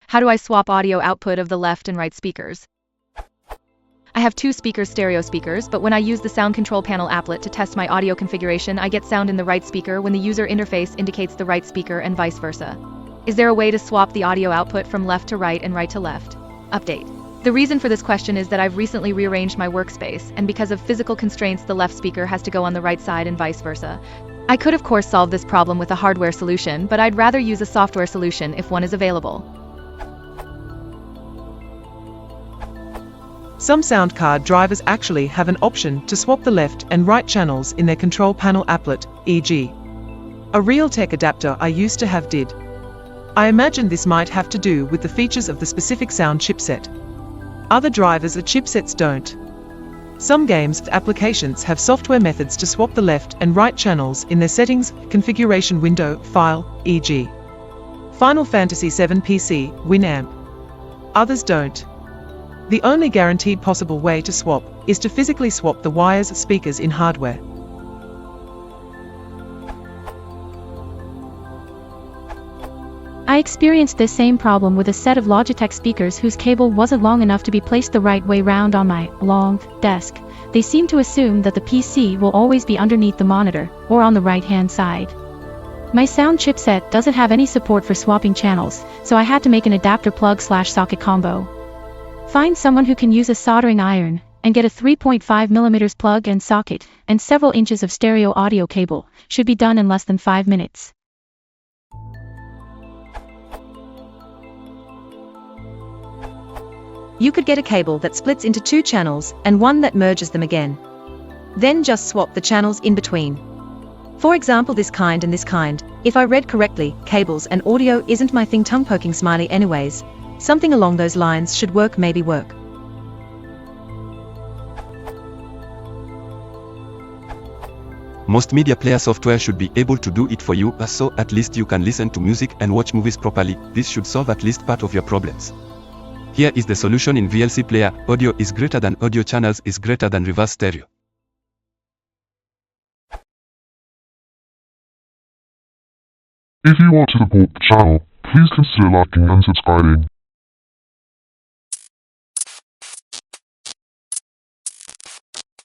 How do I swap audio output of the left and right speakers? I have two stereo speakers, but when I use the sound control panel applet to test my audio configuration, I get sound in the right speaker when the user interface indicates the right speaker and vice versa. Is there a way to swap the audio output from left to right and right to left? Update. The reason for this question is that I've recently rearranged my workspace, and because of physical constraints, the left speaker has to go on the right side and vice versa. I could of course solve this problem with a hardware solution, but I'd rather use a software solution if one is available. Some sound card drivers actually have an option to swap the left and right channels in their control panel applet, e.g. a Realtek adapter I used to have did. I imagine this might have to do with the features of the specific sound chipset. Other drivers or chipsets don't. Some games and applications have software methods to swap the left and right channels in their settings configuration window file, e.g. Final Fantasy VII PC, Winamp. Others don't. The only guaranteed possible way to swap is to physically swap the wires speakers in hardware. I experienced this same problem with a set of Logitech speakers whose cable wasn't long enough to be placed the right way round on my long desk. They seem to assume that the PC will always be underneath the monitor, or on the right-hand side. My sound chipset doesn't have any support for swapping channels, so I had to make an adapter plug/socket combo. Find someone who can use a soldering iron, and get a 3.5mm plug and socket, and several inches of stereo audio cable. Should be done in less than 5 minutes. You could get a cable that splits into two channels and one that merges them again. Then just swap the channels in between. For example, this kind and this kind. If I read correctly, cables and audio isn't my thing, tongue poking smiley anyways. Something along those lines should work, maybe work. Most media player software should be able to do it for you, so at least you can listen to music and watch movies properly. This should solve at least part of your problems. Here is the solution in VLC player. Audio is greater than audio channels is greater than reverse stereo. If you want to support the channel, please consider liking and subscribing.